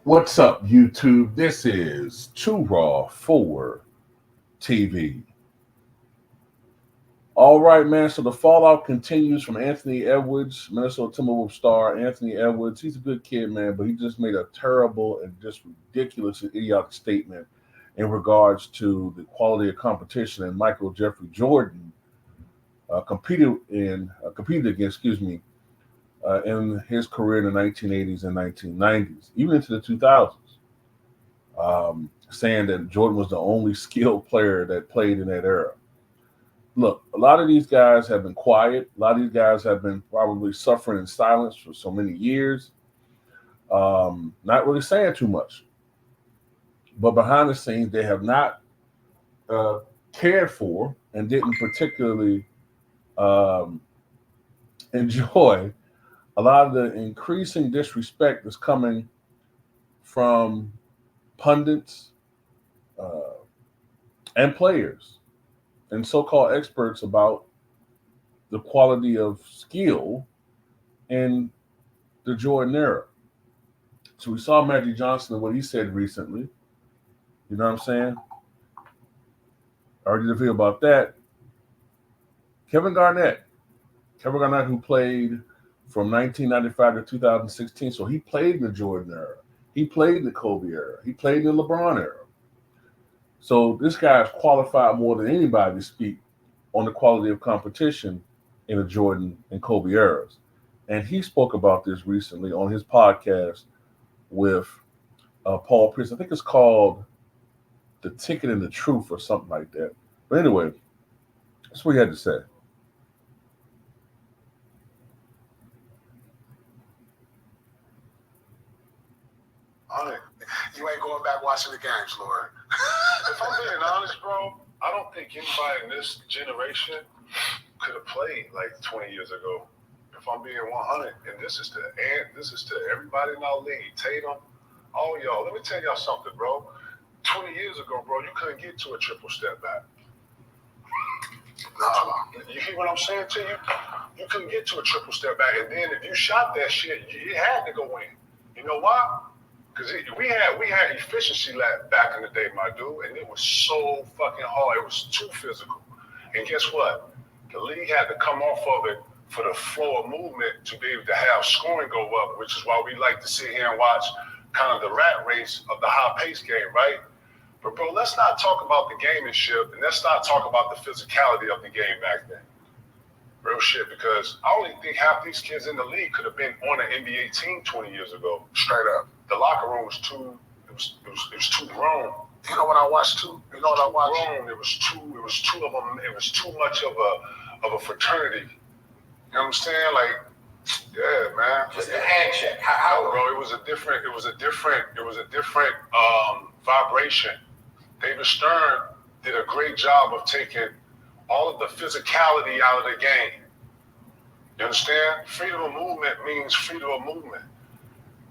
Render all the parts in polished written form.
What's up, YouTube? This is Too Raw for TV. All right, man. So the fallout continues from Anthony Edwards, Minnesota Timberwolves star Anthony Edwards. He's a good kid, man, but he just made a terrible and just ridiculous and idiotic statement in regards to the quality of competition. And Michael Jeffrey Jordan competed against, in his career in the 1980s and 1990s, even into the 2000s. Saying that Jordan was the only skilled player that played in that era. Look, a lot of these guys have been quiet. A lot of these guys have been probably suffering in silence for so many years, not really saying too much. But behind the scenes, they have not cared for and didn't particularly um, enjoy a lot of the increasing disrespect that's coming from pundits uh, and players and so-called experts about the quality of skill in the Jordan era. So we saw Magic Johnson and what he said recently. You know what I'm saying? I already did a video about that. Kevin Garnett. Kevin Garnett, who played from 1995 to 2016. So he played in the Jordan era. He played in the Kobe era. He played in the LeBron era. So this guy is qualified more than anybody to speak on the quality of competition in the Jordan and Kobe eras. And he spoke about this recently on his podcast with Paul Pierce. I think it's called The Ticket and the Truth or something like that. But anyway, that's what he had to say. You ain't going back watching the games, Lord. If I'm being honest, bro, I don't think anybody in this generation could have played like 20 years ago. If I'm being 100, and this is to everybody in our league, Tatum, all y'all. Let me tell y'all something, bro. 20 years ago, bro, you couldn't get to a triple step back. No. You hear what I'm saying to you? You couldn't get to a triple step back, and then if you shot that shit, it had to go in. You know why? Because we had efficiency back in the day, my dude, and it was so fucking hard. It was too physical. And guess what? The league had to come off of it for the flow of movement to be able to have scoring go up, which is why we like to sit here and watch kind of the rat race of the high-paced game, right? But, bro, let's not talk about the gamemanship, and let's not talk about the physicality of the game back then. Real shit, because I only think half these kids in the league could have been on an NBA team 20 years ago. Straight up. The locker room was too, it was too grown. You know what I watched too? You know what I watched? Grown. It was two of them. It was too much of a fraternity. You know what I'm saying? Like, yeah, man. Just the handshake. No, bro, it was a different vibration. David Stern did a great job of taking all of the physicality out of the game. You understand? Freedom of movement means freedom of movement.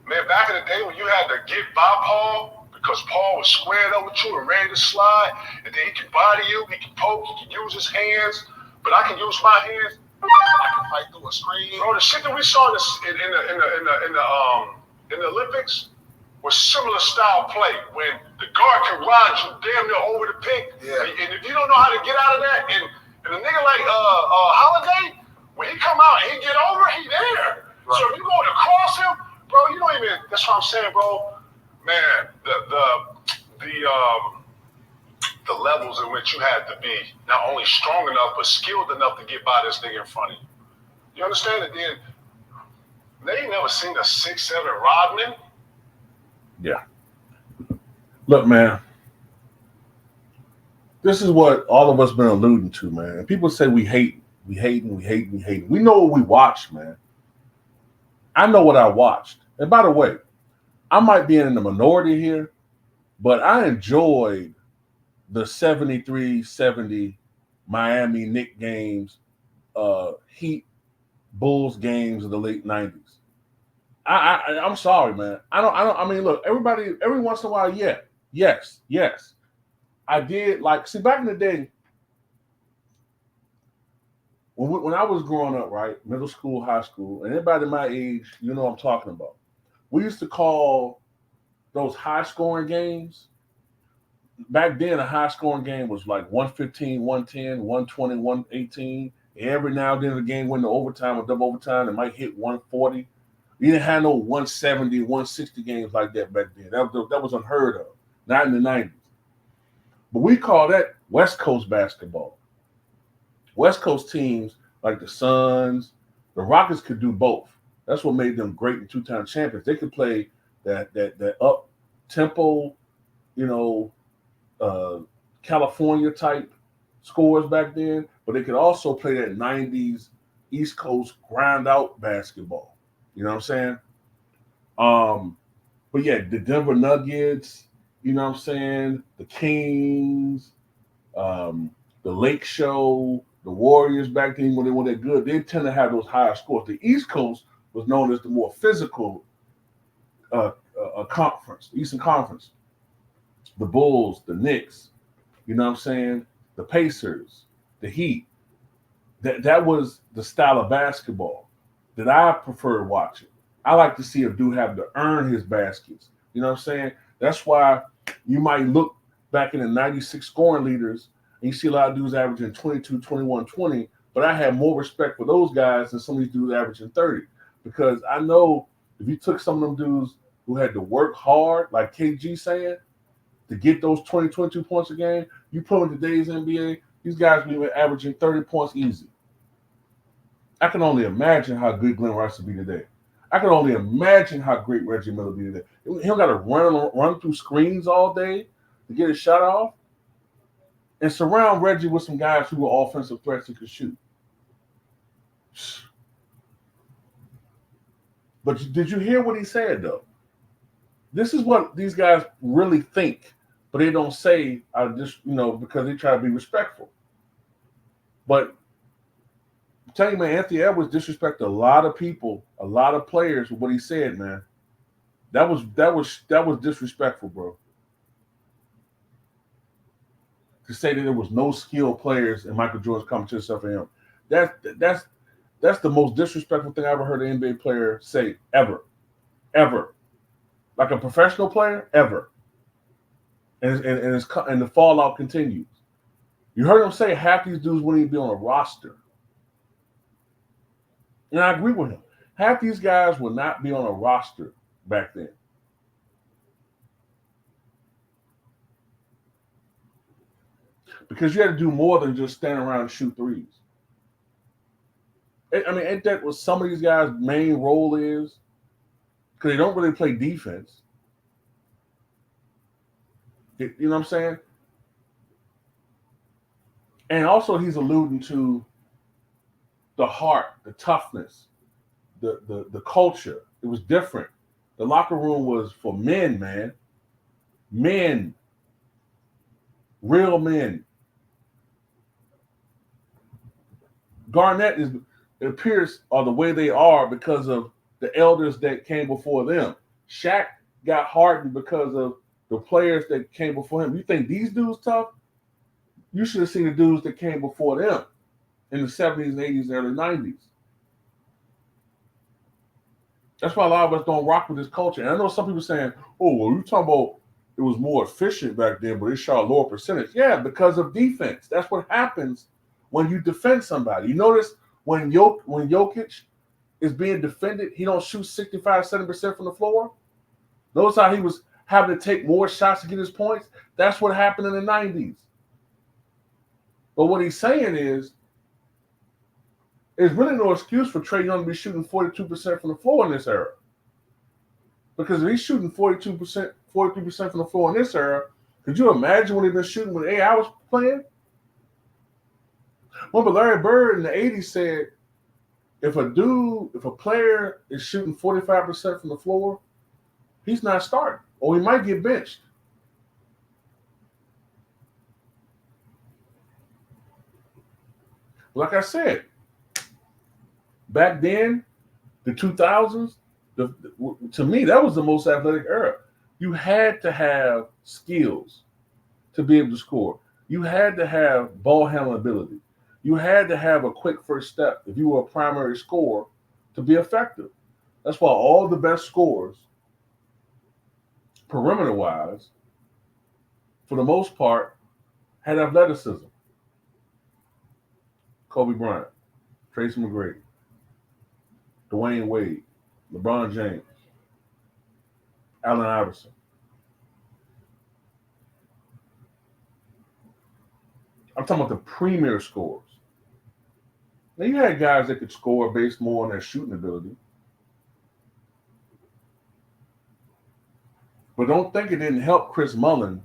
Man, back in the day when you had to get by Paul, because Paul was squared up with you and ready to slide, and then he could body you, he could poke, he could use his hands, but I can use my hands. I can fight through a screen. Bro, the shit that we saw in the Olympics was similar style play when the guard can ride you damn near over the pick. Yeah. And if you don't know how to get out of that, and a nigga like Holiday, when he come out and he get over, he there. Right. So if you go to cross him, bro, you don't even. That's what I'm saying, bro. Man, the levels in which you had to be not only strong enough but skilled enough to get by this nigga in front of you. You understand? And then they ain't never seen a 6'7" Rodman. Yeah. Look, man. This is what all of us been alluding to, man. People say we hate. We know what we watched, man. I know what I watched. And by the way, I might be in the minority here, but I enjoyed the 73-70 Miami Knicks games, Heat Bulls games of the late 90s. I'm sorry, man. I mean, look, everybody, every once in a while, yes. I did see back in the day, when I was growing up, right, middle school, high school, and everybody my age, you know what I'm talking about. We used to call those high-scoring games, back then a high-scoring game was like 115, 110, 120, 118. Every now and then the game went to overtime or double overtime. It might hit 140. You didn't have no 170, 160 games like that back then. That was unheard of. Not in the 90s. But we call that West Coast basketball. West Coast teams like the Suns, the Rockets could do both. That's what made them great and two-time champions. They could play that up tempo, California type scores back then, but they could also play that 90s East Coast grind out basketball. You know what I'm saying? But yeah, the Denver Nuggets, you know what I'm saying? The Kings, the Lake Show, the Warriors back then when they're good, they tend to have those higher scores. The East Coast was known as the more physical conference, the Eastern Conference. The Bulls, the Knicks, you know what I'm saying? The Pacers, the Heat. That was the style of basketball that I prefer watching. I like to see a dude have to earn his baskets. You know what I'm saying? That's why you might look back in the 96 scoring leaders and you see a lot of dudes averaging 22, 21, 20, but I have more respect for those guys than some of these dudes averaging 30 because I know if you took some of them dudes who had to work hard, like KG saying, to get those 20, 22 points a game, you put them in today's NBA, these guys will be averaging 30 points easy. I can only imagine how good Glenn Rice will be today. I can only imagine how great Reggie Miller will be today. He don't got to run through screens all day to get his shot off and surround Reggie with some guys who are offensive threats who can shoot. But did you hear what he said, though? This is what these guys really think, but they don't say just, because they try to be respectful. But I'm telling you, man, Anthony Edwards disrespected a lot of people, a lot of players with what he said, man. That was disrespectful, bro. To say that there was no skilled players and Michael Jordan's competition for him. That's the most disrespectful thing I ever heard an NBA player say ever. Ever. Like a professional player, ever. And the fallout continues. You heard him say half these dudes wouldn't even be on a roster. And I agree with him. Half these guys would not be on a roster back then. Because you had to do more than just stand around and shoot threes. I mean, ain't that what some of these guys' main role is? Because they don't really play defense. You know what I'm saying? And also he's alluding to the heart, the toughness, the culture. It was different. The locker room was for men, man. Men. Real men. Garnett it appears are the way they are because of the elders that came before them. Shaq got hardened because of the players that came before him. You think these dudes tough? You should have seen the dudes that came before them in the 70s and 80s and early 90s. That's why a lot of us don't rock with this culture. And I know some people saying, oh, well, you're talking about it was more efficient back then, but it shot a lower percentage. Yeah, because of defense. That's what happens when you defend somebody. You notice when Jokic is being defended, he don't shoot 65, 70% from the floor. Notice how he was having to take more shots to get his points. That's what happened in the 90s. But what he's saying is, there's really no excuse for Trae Young to be shooting 42% from the floor in this era. Because if he's shooting 42%, 43% from the floor in this era, could you imagine what he'd been shooting when AI was playing? Remember Larry Bird in the 80s said, if a player is shooting 45% from the floor, he's not starting, or he might get benched. Like I said, back then, the 2000s, to me, that was the most athletic era. You had to have skills to be able to score. You had to have ball handling ability. You had to have a quick first step if you were a primary scorer to be effective. That's why all the best scorers perimeter-wise, for the most part, had athleticism. Kobe Bryant, Tracy McGrady, Dwayne Wade, LeBron James, Allen Iverson. I'm talking about the premier scorers. Now, you had guys that could score based more on their shooting ability. But don't think it didn't help Chris Mullin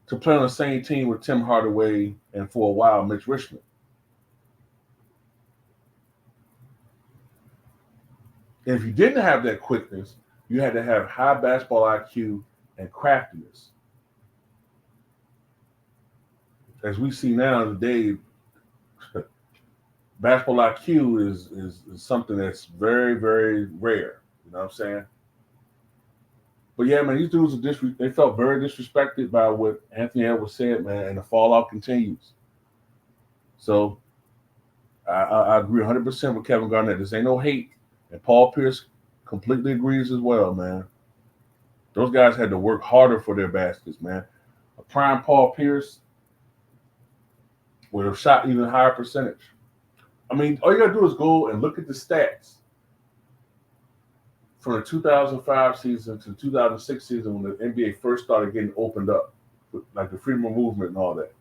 to play on the same team with Tim Hardaway and, for a while, Mitch Richmond. And if you didn't have that quickness, you had to have high basketball IQ and craftiness. As we see now today, basketball IQ is something that's very, very rare. You know what I'm saying? But yeah, man, these dudes they felt very disrespected by what Anthony Edwards said, man, and the fallout continues. So I agree 100% with Kevin Garnett. This ain't no hate. And Paul Pierce completely agrees as well, man. Those guys had to work harder for their baskets, man. A prime Paul Pierce would have shot even higher percentage. I mean, all you got to do is go and look at the stats from the 2005 season to the 2006 season when the NBA first started getting opened up, like the freedom of movement and all that.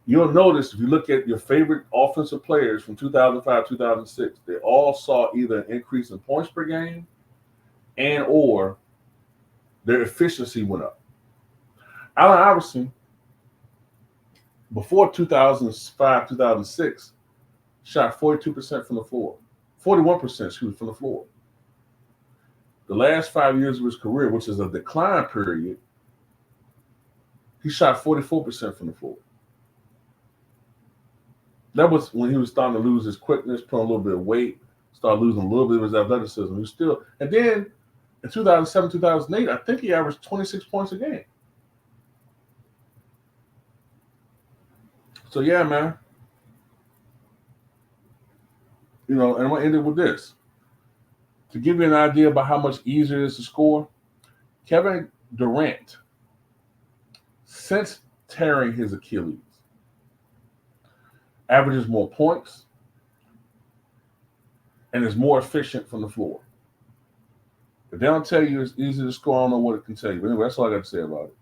You'll notice if you look at your favorite offensive players from 2005, 2006, they all saw either an increase in points per game and or their efficiency went up. Allen Iverson, before 2005, 2006, shot 42% from the floor. 41% from the floor. The last 5 years of his career, which is a decline period, he shot 44% from the floor. That was when he was starting to lose his quickness, put on a little bit of weight, started losing a little bit of his athleticism. He was still, and then in 2007, 2008, I think he averaged 26 points a game. So yeah, man. You know, and I'm gonna end it with this. To give you an idea about how much easier it is to score, Kevin Durant, since tearing his Achilles, averages more points and is more efficient from the floor. If they don't tell you it's easy to score, I don't know what it can tell you. But anyway, that's all I got to say about it.